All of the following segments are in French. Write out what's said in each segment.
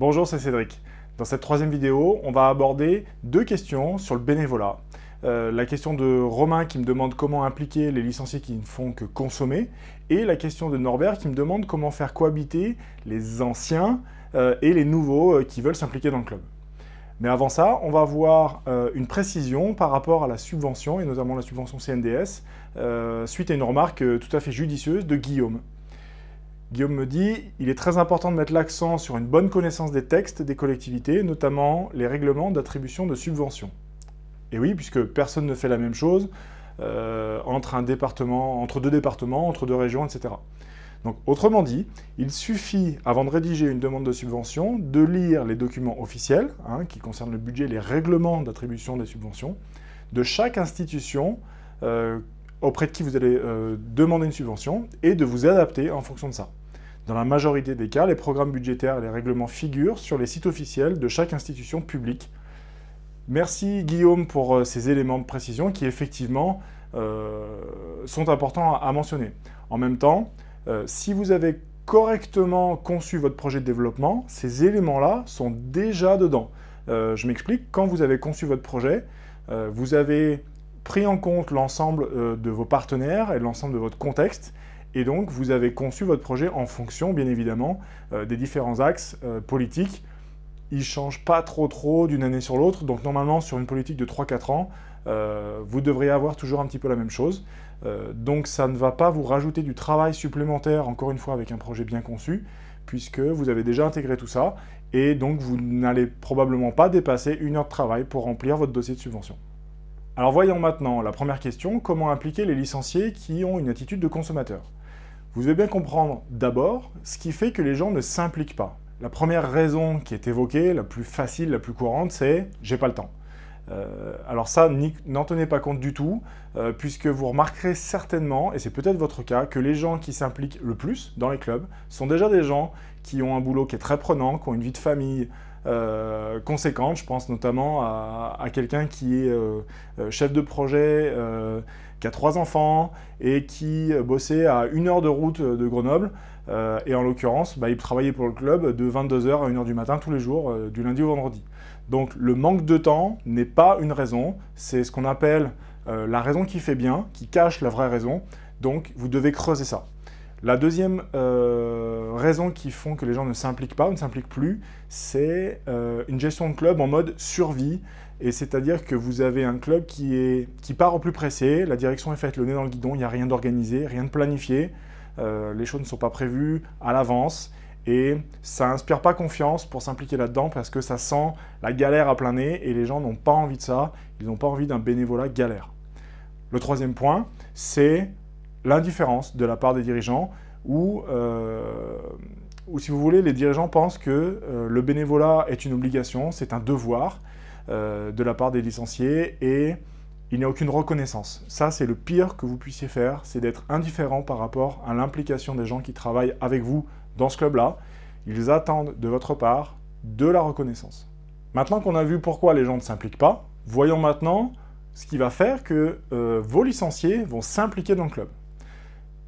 Bonjour, c'est Cédric. Dans cette troisième vidéo, on va aborder deux questions sur le bénévolat. La question de Romain qui me demande comment impliquer les licenciés qui ne font que consommer, et la question de Norbert qui me demande comment faire cohabiter les anciens et les nouveaux qui veulent s'impliquer dans le club. Mais avant ça, on va voir une précision par rapport à la subvention, et notamment la subvention CNDS, suite à une remarque tout à fait judicieuse de Guillaume. Guillaume me dit « Il est très important de mettre l'accent sur une bonne connaissance des textes des collectivités, notamment les règlements d'attribution de subventions. » Et oui, puisque personne ne fait la même chose entre deux départements, entre deux régions, etc. Donc, autrement dit, il suffit, avant de rédiger une demande de subvention, de lire les documents officiels, qui concernent le budget, les règlements d'attribution des subventions, de chaque institution auprès de qui vous allez demander une subvention, et de vous adapter en fonction de ça. Dans la majorité des cas, les programmes budgétaires et les règlements figurent sur les sites officiels de chaque institution publique. Merci Guillaume pour ces éléments de précision qui effectivement sont importants à mentionner. En même temps, si vous avez correctement conçu votre projet de développement, ces éléments-là sont déjà dedans. Je m'explique, quand vous avez conçu votre projet, vous avez pris en compte l'ensemble de vos partenaires et l'ensemble de votre contexte, et donc vous avez conçu votre projet en fonction, bien évidemment, des différents axes politiques. Ils ne changent pas trop d'une année sur l'autre, donc normalement, sur une politique de 3-4 ans, vous devriez avoir toujours un petit peu la même chose. Donc ça ne va pas vous rajouter du travail supplémentaire, encore une fois, avec un projet bien conçu, puisque vous avez déjà intégré tout ça, et donc vous n'allez probablement pas dépasser 1 heure de travail pour remplir votre dossier de subvention. Alors voyons maintenant la première question, comment impliquer les licenciés qui ont une attitude de consommateur? Vous devez bien comprendre d'abord ce qui fait que les gens ne s'impliquent pas. La première raison qui est évoquée, la plus facile, la plus courante, c'est « j'ai pas le temps ». Alors ça, n'en tenez pas compte du tout, puisque vous remarquerez certainement, et c'est peut-être votre cas, que les gens qui s'impliquent le plus dans les clubs sont déjà des gens qui ont un boulot qui est très prenant, qui ont une vie de famille conséquente. Je pense notamment à quelqu'un qui est chef de projet, qui a 3 enfants et qui bossait à 1 heure de route de Grenoble. Et en l'occurrence, il travaillait pour le club de 22h à 1h du matin tous les jours, du lundi au vendredi. Donc le manque de temps n'est pas une raison, c'est ce qu'on appelle la raison qui fait bien, qui cache la vraie raison. Donc vous devez creuser ça. La deuxième raison qui font que les gens ne s'impliquent pas ou ne s'impliquent plus, c'est une gestion de club en mode survie. Et c'est-à-dire que vous avez un club qui part au plus pressé, la direction est faite le nez dans le guidon, il n'y a rien d'organisé, rien de planifié, les choses ne sont pas prévues à l'avance. Et ça n'inspire pas confiance pour s'impliquer là-dedans parce que ça sent la galère à plein nez et les gens n'ont pas envie de ça, ils n'ont pas envie d'un bénévolat galère. Le troisième point, c'est l'indifférence de la part des dirigeants ou si vous voulez, les dirigeants pensent que le bénévolat est une obligation, c'est un devoir de la part des licenciés et il n'y a aucune reconnaissance. Ça, c'est le pire que vous puissiez faire, c'est d'être indifférent par rapport à l'implication des gens qui travaillent avec vous dans ce club-là. Ils attendent de votre part de la reconnaissance. Maintenant qu'on a vu pourquoi les gens ne s'impliquent pas, voyons maintenant ce qui va faire que vos licenciés vont s'impliquer dans le club.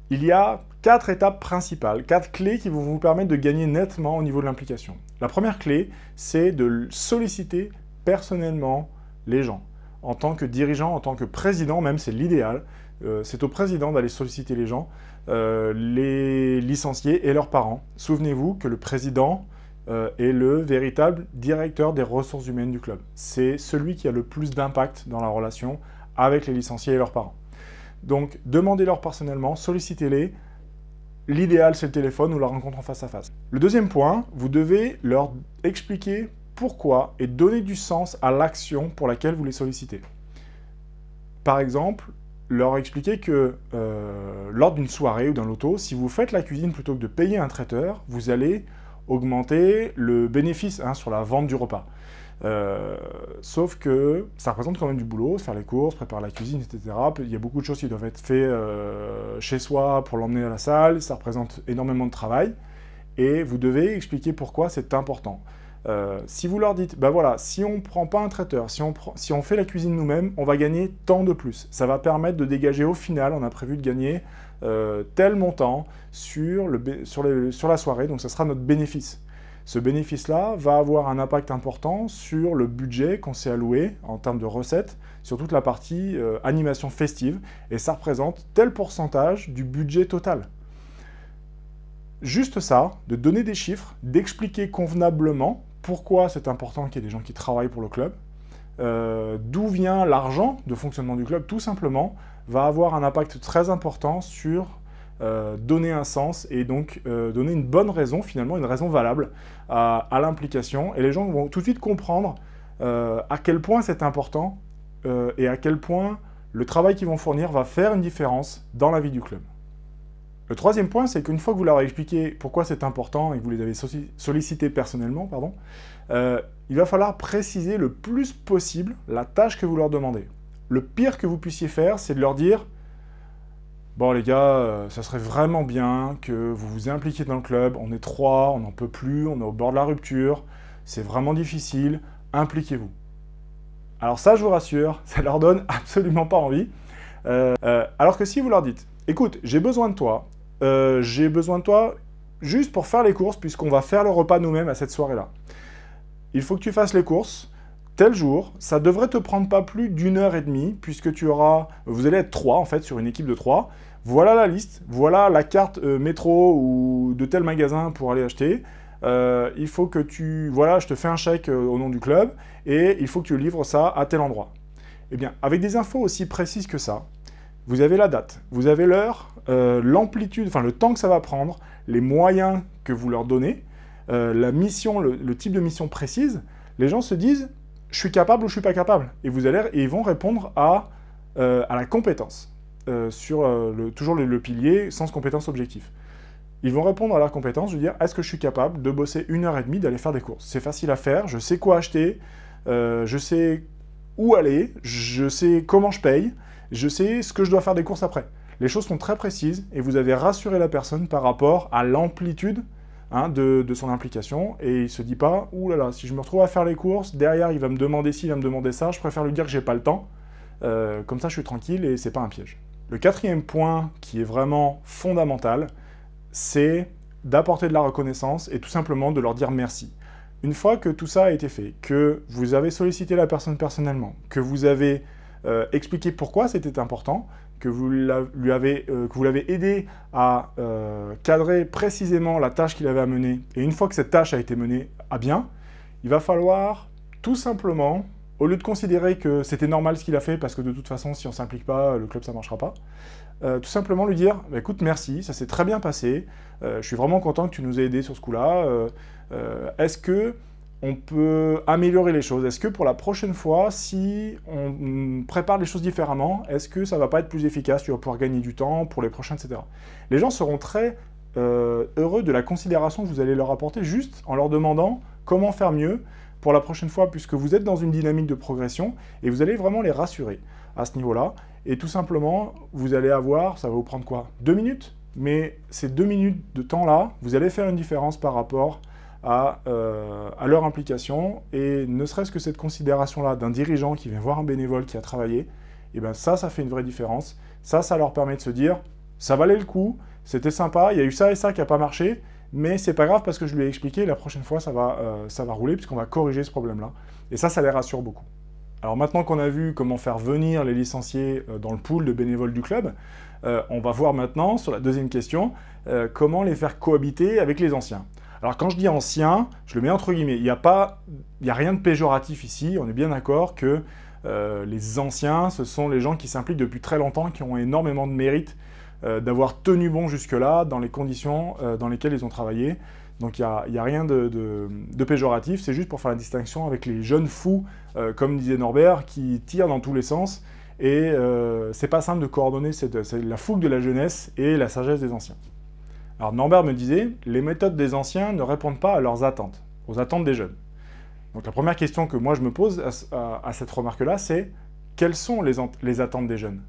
Il y a 4 étapes principales, 4 clés qui vont vous permettre de gagner nettement au niveau de l'implication. La première clé, c'est de solliciter personnellement les gens. En tant que dirigeant, en tant que président, même c'est l'idéal, c'est au président d'aller solliciter les gens, les licenciés et leurs parents. Souvenez-vous que le président est le véritable directeur des ressources humaines du club. C'est celui qui a le plus d'impact dans la relation avec les licenciés et leurs parents. Donc, demandez-leur personnellement, sollicitez-les. L'idéal, c'est le téléphone ou la rencontre en face à face. Le deuxième point, vous devez leur expliquer pourquoi et donner du sens à l'action pour laquelle vous les sollicitez. Par exemple, leur expliquer que lors d'une soirée ou d'un loto, si vous faites la cuisine plutôt que de payer un traiteur, vous allez augmenter le bénéfice sur la vente du repas. Sauf que ça représente quand même du boulot, faire les courses, préparer la cuisine, etc. Il y a beaucoup de choses qui doivent être faites chez soi pour l'emmener à la salle, ça représente énormément de travail, et vous devez expliquer pourquoi c'est important. Si vous leur dites, voilà, si on ne prend pas un traiteur, si on fait la cuisine nous-mêmes, on va gagner tant de plus. Ça va permettre de dégager au final, on a prévu de gagner tel montant sur la soirée, donc ça sera notre bénéfice. Ce bénéfice-là va avoir un impact important sur le budget qu'on s'est alloué en termes de recettes, sur toute la partie animation festive, et ça représente tel pourcentage du budget total. Juste ça, de donner des chiffres, d'expliquer convenablement pourquoi c'est important qu'il y ait des gens qui travaillent pour le club, d'où vient l'argent de fonctionnement du club, tout simplement, va avoir un impact très important sur donner un sens et donc donner une bonne raison, finalement, une raison valable à l'implication. Et les gens vont tout de suite comprendre à quel point c'est important et à quel point le travail qu'ils vont fournir va faire une différence dans la vie du club. Le troisième point, c'est qu'une fois que vous leur avez expliqué pourquoi c'est important et que vous les avez sollicités personnellement, il va falloir préciser le plus possible la tâche que vous leur demandez. Le pire que vous puissiez faire, c'est de leur dire « Bon les gars, ça serait vraiment bien que vous vous impliquiez dans le club, on est 3, on n'en peut plus, on est au bord de la rupture, c'est vraiment difficile, impliquez-vous. » Alors ça, je vous rassure, ça leur donne absolument pas envie. Alors que si vous leur dites « Écoute, j'ai besoin de toi juste pour faire les courses, puisqu'on va faire le repas nous-mêmes à cette soirée-là. Il faut que tu fasses les courses, tel jour, ça devrait te prendre pas plus d'1h30, puisque vous allez être 3 en fait, sur une équipe de 3. Voilà la liste, voilà la carte métro ou de tel magasin pour aller acheter. Il faut que je te fais un chèque au nom du club, et il faut que tu livres ça à tel endroit. » Eh bien, avec des infos aussi précises que ça, vous avez la date, vous avez l'heure, l'amplitude, enfin le temps que ça va prendre, les moyens que vous leur donnez, la mission, le type de mission précise, les gens se disent « je suis capable ou je suis pas capable ». Et ils vont répondre à la compétence, sur toujours le pilier sens compétence objectif. Ils vont répondre à leur compétence, je veux dire « est-ce que je suis capable de bosser 1h30, d'aller faire des courses ?» C'est facile à faire, je sais quoi acheter, je sais où aller, je sais comment je paye, je sais ce que je dois faire des courses après. Les choses sont très précises et vous avez rassuré la personne par rapport à l'amplitude de son implication, et il ne se dit pas « ouh là là, si je me retrouve à faire les courses, derrière il va me demander ci, il va me demander ça, je préfère lui dire que j'ai pas le temps, comme ça je suis tranquille et c'est pas un piège ». Le quatrième point qui est vraiment fondamental, c'est d'apporter de la reconnaissance et tout simplement de leur dire merci. Une fois que tout ça a été fait, que vous avez sollicité la personne personnellement, que vous avez expliqué pourquoi c'était important, que vous l'avez aidé à cadrer précisément la tâche qu'il avait à mener, et une fois que cette tâche a été menée à bien, il va falloir tout simplement, au lieu de considérer que c'était normal ce qu'il a fait, parce que de toute façon, si on ne s'implique pas, le club ça ne marchera pas, tout simplement lui dire bah, « écoute, merci, ça s'est très bien passé, je suis vraiment content que tu nous aies aidés sur ce coup-là, est-ce que on peut améliorer les choses? Est-ce que pour la prochaine fois, si on prépare les choses différemment, est-ce que ça ne va pas être plus efficace? Tu vas pouvoir gagner du temps pour les prochains, etc. » Les gens seront très heureux de la considération que vous allez leur apporter juste en leur demandant comment faire mieux pour la prochaine fois, puisque vous êtes dans une dynamique de progression et vous allez vraiment les rassurer à ce niveau-là. Et tout simplement, vous allez avoir, ça va vous prendre quoi? 2 minutes? Mais ces 2 minutes de temps-là, vous allez faire une différence par rapport à leur implication, et ne serait-ce que cette considération-là d'un dirigeant qui vient voir un bénévole qui a travaillé, et bien ça fait une vraie différence. Ça leur permet de se dire, ça valait le coup, c'était sympa, il y a eu ça et ça qui n'a pas marché, mais c'est pas grave parce que je lui ai expliqué, la prochaine fois ça va rouler puisqu'on va corriger ce problème-là. Et ça les rassure beaucoup. Alors maintenant qu'on a vu comment faire venir les licenciés dans le pool de bénévoles du club, on va voir maintenant, sur la deuxième question, comment les faire cohabiter avec les anciens. Alors quand je dis anciens, je le mets entre guillemets, il n'y a rien de péjoratif ici, on est bien d'accord que les anciens, ce sont les gens qui s'impliquent depuis très longtemps, qui ont énormément de mérite d'avoir tenu bon jusque-là, dans les conditions dans lesquelles ils ont travaillé. Donc il n'y a rien de péjoratif, c'est juste pour faire la distinction avec les jeunes fous, comme disait Norbert, qui tirent dans tous les sens, et c'est pas simple de coordonner la fougue de la jeunesse et la sagesse des anciens. Alors Norbert me disait, les méthodes des anciens ne répondent pas à leurs attentes, aux attentes des jeunes. Donc la première question que moi je me pose à cette remarque-là, c'est quelles sont les attentes des jeunes?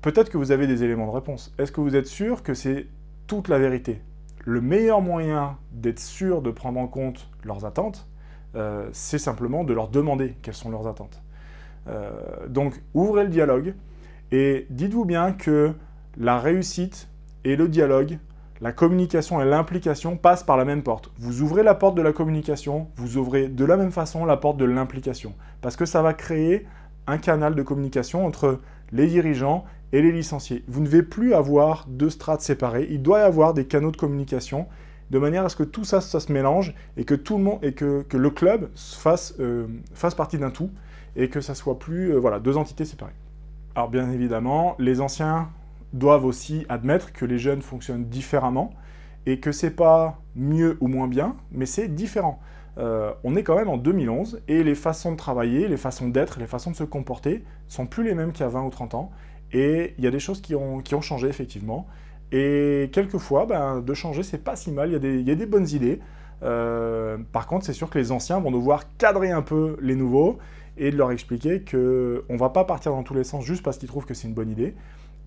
Peut-être que vous avez des éléments de réponse. Est-ce que vous êtes sûr que c'est toute la vérité? Le meilleur moyen d'être sûr de prendre en compte leurs attentes, c'est simplement de leur demander quelles sont leurs attentes. Donc ouvrez le dialogue et dites-vous bien que la réussite et le dialogue la communication et l'implication passent par la même porte. Vous ouvrez la porte de la communication, vous ouvrez de la même façon la porte de l'implication. Parce que ça va créer un canal de communication entre les dirigeants et les licenciés. Vous ne devez plus avoir deux strates séparées. Il doit y avoir des canaux de communication de manière à ce que tout ça, se mélange et que tout le monde et que le club fasse partie d'un tout et que ça soit plus voilà, deux entités séparées. Alors bien évidemment, les anciens doivent aussi admettre que les jeunes fonctionnent différemment et que c'est pas mieux ou moins bien, mais c'est différent. On est quand même en 2011 et les façons de travailler, les façons d'être, les façons de se comporter sont plus les mêmes qu'il y a 20 ou 30 ans et il y a des choses qui ont changé effectivement. Et quelquefois, de changer, c'est pas si mal, il y a des bonnes idées. Par contre, c'est sûr que les anciens vont devoir cadrer un peu les nouveaux et de leur expliquer qu'on ne va pas partir dans tous les sens juste parce qu'ils trouvent que c'est une bonne idée,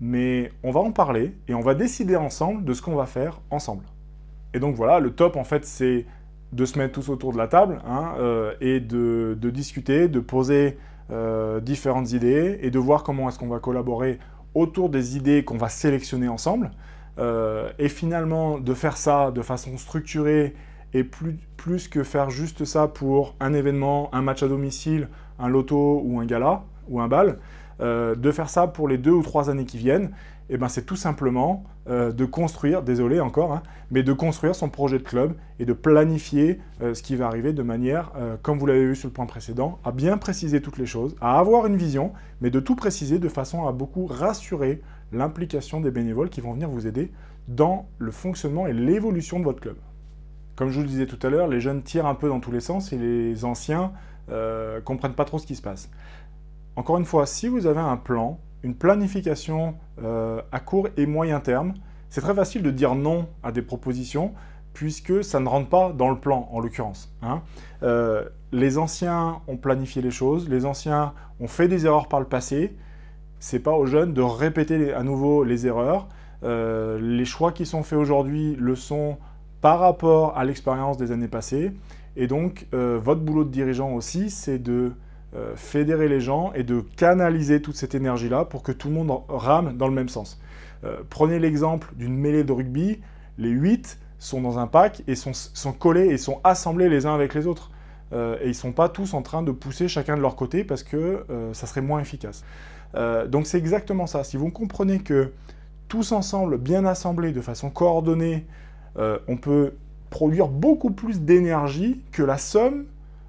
mais on va en parler et on va décider ensemble de ce qu'on va faire ensemble. Et donc voilà, le top en fait, c'est de se mettre tous autour de la table et de discuter, de poser différentes idées et de voir comment est-ce qu'on va collaborer autour des idées qu'on va sélectionner ensemble. Et finalement, de faire ça de façon structurée et plus que faire juste ça pour un événement, un match à domicile, un loto ou un gala ou un bal, de faire ça pour les 2 ou 3 années qui viennent, et c'est tout simplement de construire, désolé encore, mais de construire son projet de club et de planifier ce qui va arriver de manière, comme vous l'avez vu sur le point précédent, à bien préciser toutes les choses, à avoir une vision, mais de tout préciser de façon à beaucoup rassurer l'implication des bénévoles qui vont venir vous aider dans le fonctionnement et l'évolution de votre club. Comme je vous le disais tout à l'heure, les jeunes tirent un peu dans tous les sens et les anciens comprennent pas trop ce qui se passe. Encore une fois, si vous avez un plan, une planification à court et moyen terme, c'est très facile de dire non à des propositions puisque ça ne rentre pas dans le plan, en l'occurrence. Les anciens ont planifié les choses, les anciens ont fait des erreurs par le passé, c'est pas aux jeunes de répéter à nouveau les erreurs. Les choix qui sont faits aujourd'hui le sont par rapport à l'expérience des années passées. Et donc, votre boulot de dirigeant aussi, c'est de fédérer les gens et de canaliser toute cette énergie-là pour que tout le monde rame dans le même sens. Prenez l'exemple d'une mêlée de rugby, les 8 sont dans un pack et sont collés et sont assemblés les uns avec les autres. Et ils ne sont pas tous en train de pousser chacun de leur côté parce que ça serait moins efficace. Donc c'est exactement ça. Si vous comprenez que tous ensemble, bien assemblés, de façon coordonnée, on peut produire beaucoup plus d'énergie que la somme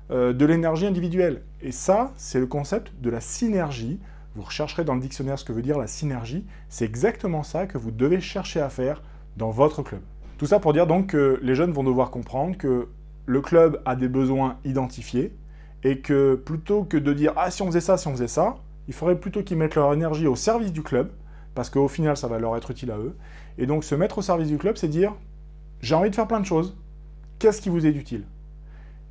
de l'énergie individuelle. Et ça, c'est le concept de la synergie. Vous rechercherez dans le dictionnaire ce que veut dire la synergie. C'est exactement ça que vous devez chercher à faire dans votre club. Tout ça pour dire donc que les jeunes vont devoir comprendre que le club a des besoins identifiés et que plutôt que de dire « Ah, si on faisait ça, si on faisait ça », il faudrait plutôt qu'ils mettent leur énergie au service du club parce qu'au final, ça va leur être utile à eux. Et donc, se mettre au service du club, c'est dire « J'ai envie de faire plein de choses. Qu'est-ce qui vous est utile ?»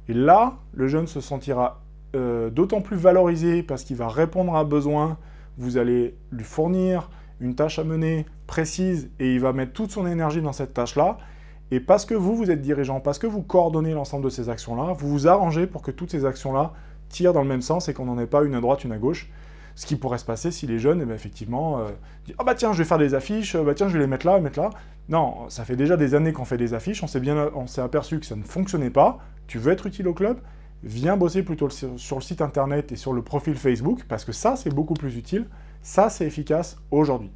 Et là, le jeune se sentira d'autant plus valorisé parce qu'il va répondre à un besoin. Vous allez lui fournir une tâche à mener précise et il va mettre toute son énergie dans cette tâche-là. Et parce que vous êtes dirigeant, parce que vous coordonnez l'ensemble de ces actions-là, vous vous arrangez pour que toutes ces actions-là tirent dans le même sens et qu'on n'en ait pas une à droite, une à gauche. Ce qui pourrait se passer si les jeunes, effectivement, disent « Ah bah tiens, je vais faire des affiches, bah tiens, je vais les mettre là, mettre là. » Non, ça fait déjà des années qu'on fait des affiches, on s'est aperçu que ça ne fonctionnait pas. Tu veux être utile au club? Viens bosser plutôt sur le site internet et sur le profil Facebook, parce que ça, c'est beaucoup plus utile. Ça, c'est efficace aujourd'hui.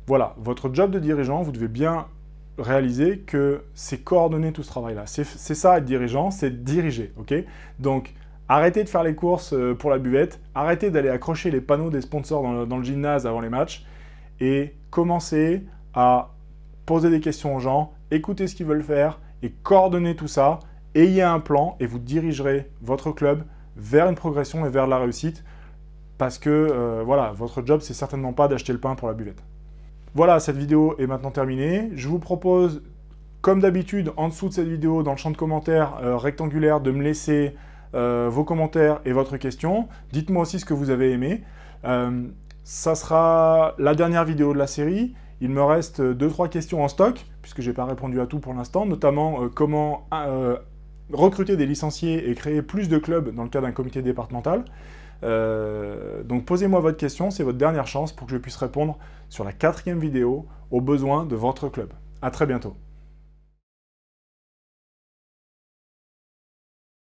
Voilà, votre job de dirigeant, vous devez bien réaliser que c'est coordonner tout ce travail-là. C'est ça, être dirigeant, c'est diriger, ok? Donc, arrêtez de faire les courses pour la buvette, arrêtez d'aller accrocher les panneaux des sponsors dans le gymnase avant les matchs, et commencez à poser des questions aux gens, écoutez ce qu'ils veulent faire, et coordonner tout ça. Ayez un plan et vous dirigerez votre club vers une progression et vers la réussite parce que voilà, votre job, c'est certainement pas d'acheter le pain pour la buvette. Voilà, cette vidéo est maintenant terminée. Je vous propose, comme d'habitude, en dessous de cette vidéo, dans le champ de commentaires rectangulaire, de me laisser vos commentaires et votre question. Dites-moi aussi ce que vous avez aimé. Ça sera la dernière vidéo de la série. Il me reste 2-3 questions en stock, puisque je n'ai pas répondu à tout pour l'instant, notamment comment recruter des licenciés et créer plus de clubs dans le cadre d'un comité départemental. Donc posez-moi votre question, c'est votre dernière chance pour que je puisse répondre sur la 4e vidéo aux besoins de votre club. À très bientôt.